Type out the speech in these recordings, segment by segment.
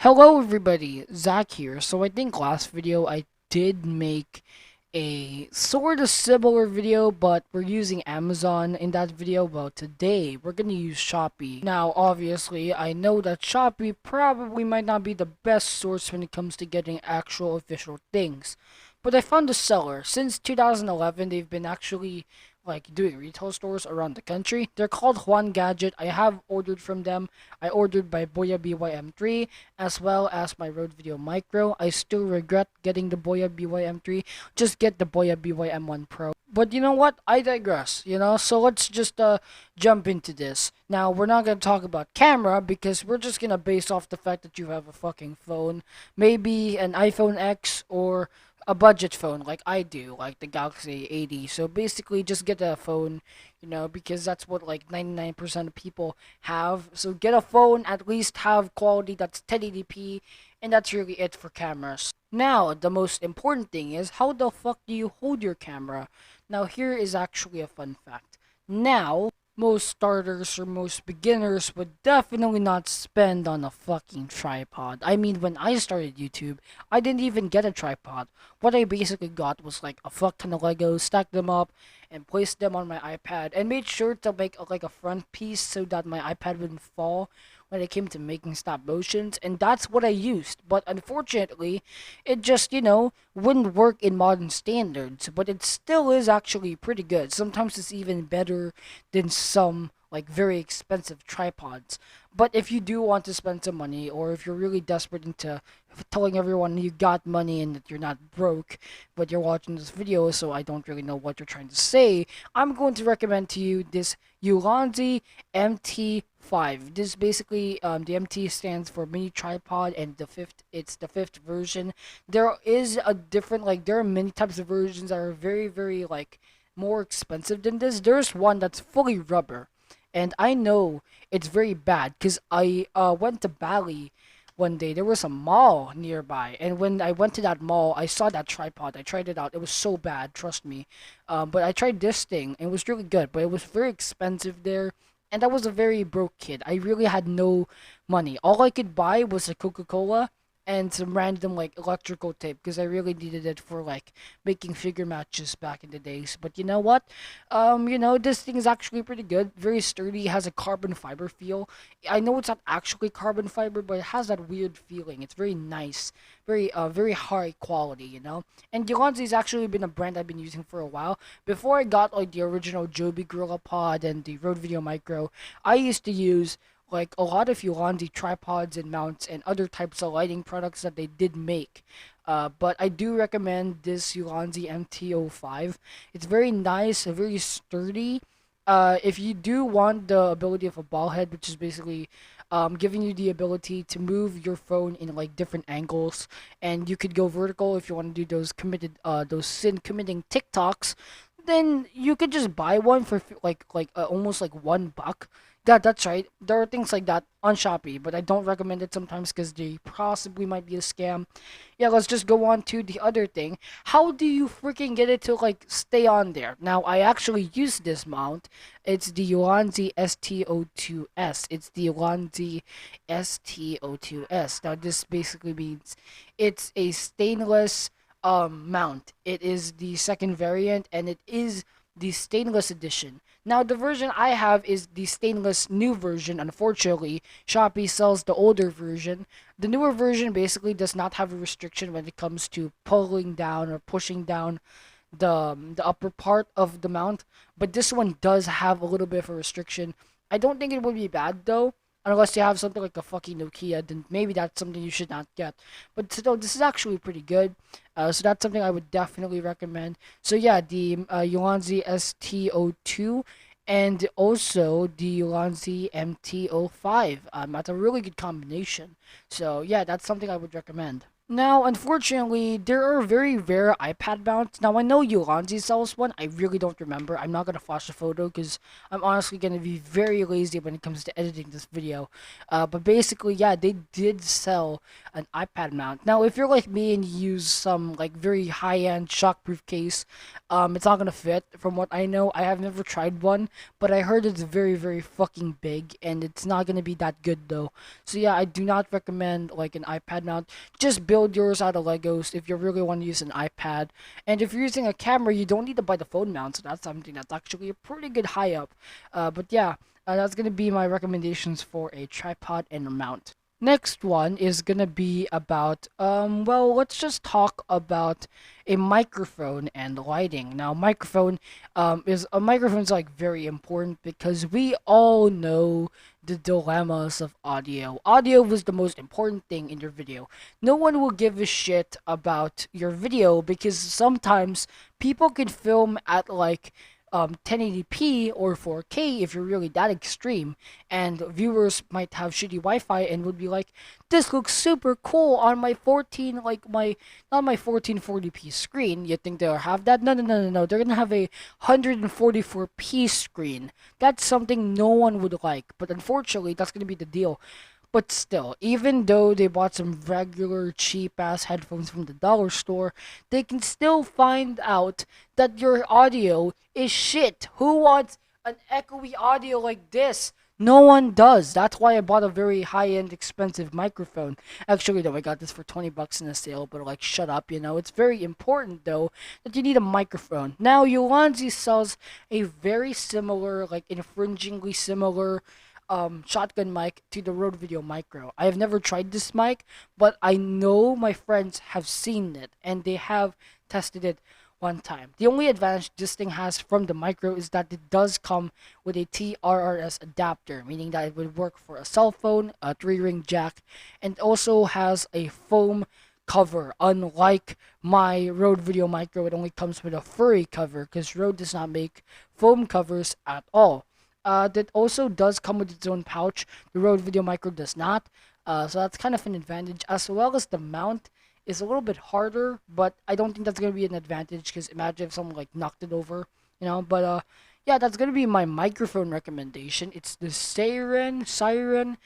Hello everybody, Zach here. So I think last video I did make a sort of similar video, but we're using Amazon in that video. Well, today we're gonna use Shopee. Now, obviously, I know that Shopee probably might not be the best source when it comes to getting actual official things, but I found a seller. Since 2011, they've been actually doing retail stores around the country. They're called Juan Gadget. I have ordered from them. I ordered by Boya BYM3 as well as my Rode Video Micro. I still regret getting the Boya BYM3. Just get the Boya BYM1 Pro. But you know what? I digress, So let's just jump into this. Now, we're not going to talk about camera because we're just going to base off the fact that you have a fucking phone. Maybe an iPhone X or a budget phone like I do, like the Galaxy 80. So basically just get a phone, because that's what like 99% of people have. So get a phone, at least have quality that's 1080p, and that's really it for cameras. Now, the most important thing is how the fuck do you hold your camera? Now, here is actually a fun fact. Now, most starters or most beginners would definitely not spend on a fucking tripod. I mean, when I started YouTube, I didn't even get a tripod. What I basically got was like a fuck ton of Legos, stacked them up, and placed them on my iPad, and made sure to make like a front piece so that my iPad wouldn't fall when it came to making stop motions, and that's what I used. But unfortunately, it just, wouldn't work in modern standards, but it still is actually pretty good. Sometimes it's even better than some like very expensive tripods. But if you do want to spend some money, or if you're really desperate into telling everyone you got money and that you're not broke, but you're watching this video, so I don't really know what you're trying to say, I'm going to recommend to you this Ulanzi MT5. This basically, the MT stands for mini tripod, and it's the fifth version. There is a different, there are many types of versions that are very, very, more expensive than this. There's one that's fully rubber, and I know it's very bad because I went to Bali one day. There was a mall nearby, and when I went to that mall, I saw that tripod. I tried it out. It was so bad, trust me. But I tried this thing, and it was really good, but it was very expensive there. And I was a very broke kid. I really had no money. All I could buy was a Coca-Cola and some random electrical tape because I really needed it for making figure matches back in the days. But you know what? This thing is actually pretty good. Very sturdy, has a carbon fiber feel. I know it's not actually carbon fiber, but it has that weird feeling. It's very nice, very high quality. And Ulanzi's actually been a brand I've been using for a while. Before I got the original Joby Gorilla Pod and the Rode Video Micro, I used to use a lot of Ulanzi tripods and mounts and other types of lighting products that they did make. But I do recommend this Ulanzi MT05. It's very nice, very sturdy. If you do want the ability of a ball head, which is basically giving you the ability to move your phone in different angles, and you could go vertical if you want to do those sin committing TikToks, then you could just buy one for almost $1. That's right. There are things like that on Shopee, but I don't recommend it sometimes because they possibly might be a scam. Yeah, let's just go on to the other thing. How do you freaking get it to stay on there? Now, I actually use this mount. It's the Ulanzi STO2S. It's the Ulanzi STO2S. Now, this basically means it's a stainless mount. It is the second variant, and it is the stainless edition. Now, the version I have is the stainless new version. Unfortunately, Shopee sells the older version. The newer version basically does not have a restriction when it comes to pulling down or pushing down the upper part of the mount, but this one does have a little bit of a restriction. I don't think it would be bad though, unless you have something like a fucking Nokia, then maybe that's something you should not get. But still, this is actually pretty good. So that's something I would definitely recommend. So yeah, the Ulanzi STO2 and also the Ulanzi MTO5. That's a really good combination. So yeah, that's something I would recommend. Now, unfortunately, there are very rare iPad mounts. Now, I know Yolanzi sells one. I really don't remember. I'm not gonna flash a photo because I'm honestly gonna be very lazy when it comes to editing this video. But basically, yeah, they did sell an iPad mount. Now, if you're like me and you use some like very high-end shockproof case, it's not gonna fit. From what I know, I have never tried one, but I heard it's very, very fucking big, and it's not gonna be that good though. So yeah, I do not recommend like an iPad mount. Just build yours out of Legos if you really want to use an iPad. And if you're using a camera, you don't need to buy the phone mount, so that's something that's actually a pretty good high up. But yeah, that's gonna be my recommendations for a tripod and a mount. Next one is gonna be about well, let's just talk about a microphone and lighting. Now, microphone's like very important because we all know the dilemmas of audio. Audio was the most important thing in your video. No one will give a shit about your video because sometimes people can film at like 1080p or 4K if you're really that extreme, and viewers might have shitty Wi-Fi and would be like, "This looks super cool on my 14, like my not my 1440p screen." You think they'll have that? No, no, no, no, no. They're gonna have a 144p screen. That's something no one would like, but unfortunately, that's gonna be the deal. But still, even though they bought some regular cheap ass headphones from the dollar store, they can still find out that your audio is shit. Who wants an echoey audio like this? No one does. That's why I bought a very high-end expensive microphone. Actually, though, I got this for 20 bucks in a sale, but like, shut up, you know. It's very important, though, that you need a microphone. Now, Ulanzi sells a very similar, like, infringingly similar shotgun mic to the Rode Video Micro. I have never tried this mic, but I know my friends have seen it and they have tested it one time. The only advantage this thing has from the Micro is that it does come with a TRRS adapter, meaning that it would work for a cell phone, a 3-ring jack, and also has a foam cover. Unlike my Rode Video Micro, it only comes with a furry cover because Rode does not make foam covers at all. That also does come with its own pouch. The Rode Video Micro does not. So that's kind of an advantage, as well as the mount is a little bit harder, but I don't think that's gonna be an advantage because imagine if someone like knocked it over, you know. But yeah, that's gonna be my microphone recommendation. It's the Siren Ulanzi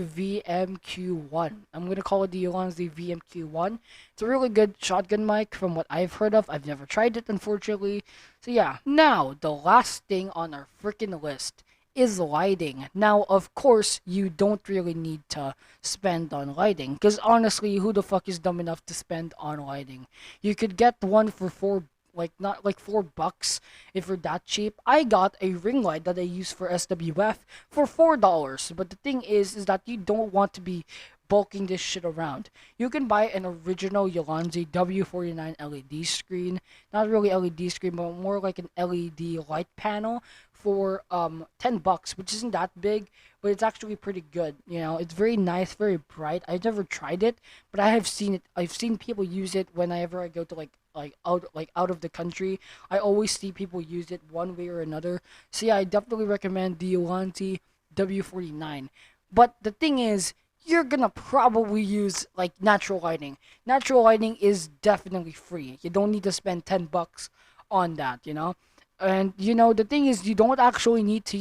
VMQ1. I'm gonna call it the Ulanzi VMQ1. It's a really good shotgun mic from what I've heard of. I've never tried it, unfortunately. So yeah, now the last thing on our freaking list is lighting. Now, of course, you don't really need to spend on lighting because honestly, who the fuck is dumb enough to spend on lighting? You could get one for like not like $4 if you're that cheap. I got a ring light that I use for SWF for $4. But the thing is that you don't want to be bulking this shit around. You can buy an original Yolanzi W49 LED screen, not really LED screen, but more like an LED light panel for $10, which isn't that big, but it's actually pretty good. You know, it's very nice, very bright. I've never tried it, but I have seen it. I've seen people use it whenever I go to like out of the country. I always see people use it one way or another. So yeah, I definitely recommend the Yolanzi W49. But the thing is, you're gonna probably use like natural lighting. Natural lighting is definitely free. You don't need to spend $10 on that, you know. And you know the thing is, you don't actually need to,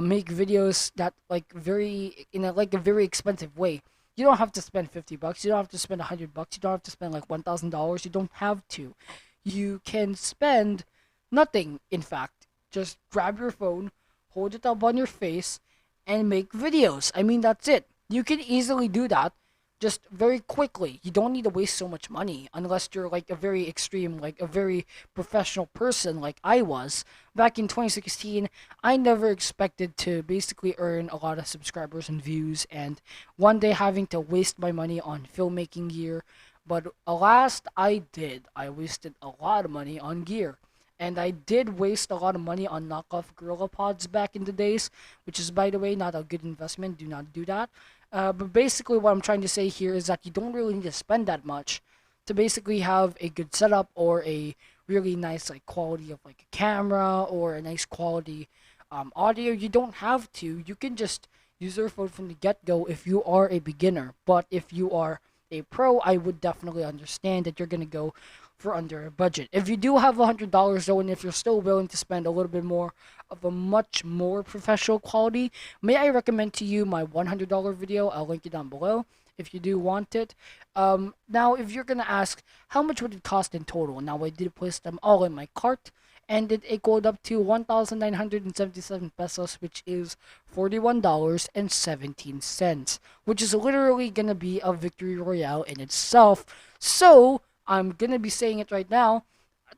make videos that like very in a like a very expensive way. You don't have to spend $50. You don't have to spend $100. You don't have to spend like $1,000. You don't have to. You can spend nothing. In fact, just grab your phone, hold it up on your face, and make videos. I mean, that's it. You can easily do that just very quickly. You don't need to waste so much money unless you're like a very extreme, like a very professional person like I was. Back in 2016, I never expected to basically earn a lot of subscribers and views and one day having to waste my money on filmmaking gear. But alas, I did. I wasted a lot of money on gear. And I did waste a lot of money on knockoff Gorilla Pods back in the days, which is, by the way, not a good investment. Do not do that. But basically, what I'm trying to say here is that you don't really need to spend that much to basically have a good setup or a really nice like quality of like a camera or a nice quality audio. You don't have to. You can just use your phone from the get-go if you are a beginner. But if you are a pro, I would definitely understand that you're gonna go for under a budget. If you do have $100 though, and if you're still willing to spend a little bit more of a much more professional quality, may I recommend to you my $100 video? I'll link it down below if you do want it. Now, if you're gonna ask how much would it cost in total, now I did place them all in my cart, and it equaled up to 1,977 pesos, which is $41.17, which is literally gonna be a victory royale in itself. So I'm gonna be saying it right now.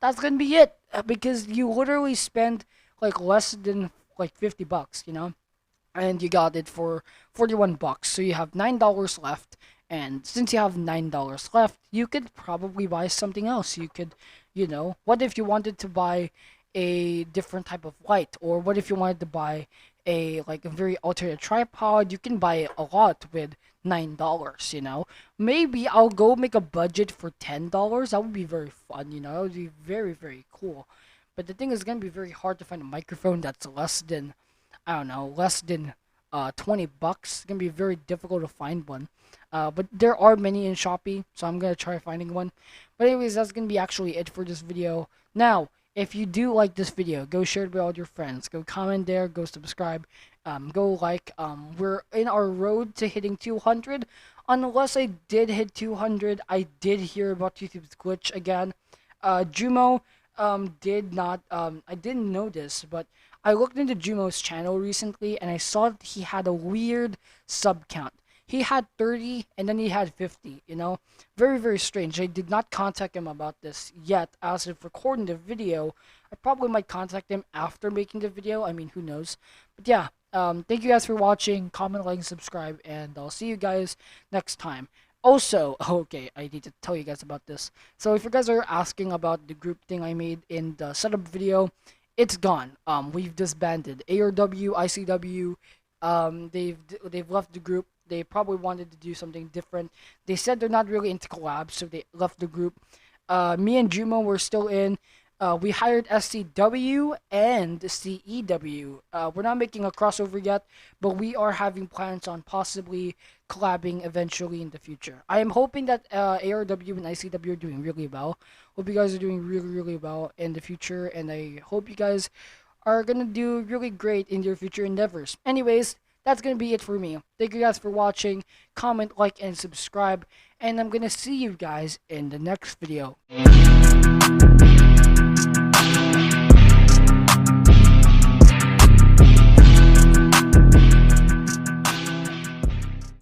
That's gonna be it, because you literally spend like less than like $50, and you got it for 41 bucks. So you have $9 left, and since you have $9 left, you could probably buy something else. You could, what if you wanted to buy a different type of light, or what if you wanted to buy a very alternate tripod? You can buy a lot with $9. Maybe I'll go make a budget for $10. That would be very fun. That would be very, very cool. But the thing is, gonna be very hard to find a microphone that's less than, I don't know, less than 20 bucks. It's gonna be very difficult to find one. But there are many in Shopee, so I'm gonna try finding one. But anyways, that's gonna be actually it for this video. Now, if you do like this video, go share it with all your friends. Go comment there. Go subscribe. Go like. We're in our road to hitting 200. Unless I did hit 200, I did hear about YouTube's glitch again. Jumo did not. I didn't know this, but I looked into Jumo's channel recently, and I saw that he had a weird sub count. He had 30, and then he had 50, Very, very strange. I did not contact him about this yet. As of recording the video, I probably might contact him after making the video. I mean, who knows? But yeah, thank you guys for watching. Comment, like, and subscribe, and I'll see you guys next time. Also, okay, I need to tell you guys about this. So if you guys are asking about the group thing I made in the setup video, it's gone. We've disbanded. ARW, ICW, they've left the group. They probably wanted to do something different. They said they're not really into collabs, so they left the group. Me and Jumo were still in. We hired SCW and CEW. We're not making a crossover yet, but we are having plans on possibly collabing eventually in the future. I am hoping that ARW and ICW are doing really well. Hope you guys are doing really, really well in the future, and I hope you guys are gonna do really great in your future endeavors. Anyways, that's gonna be it for me. Thank you guys for watching. Comment, like, and subscribe, and I'm gonna see you guys in the next video.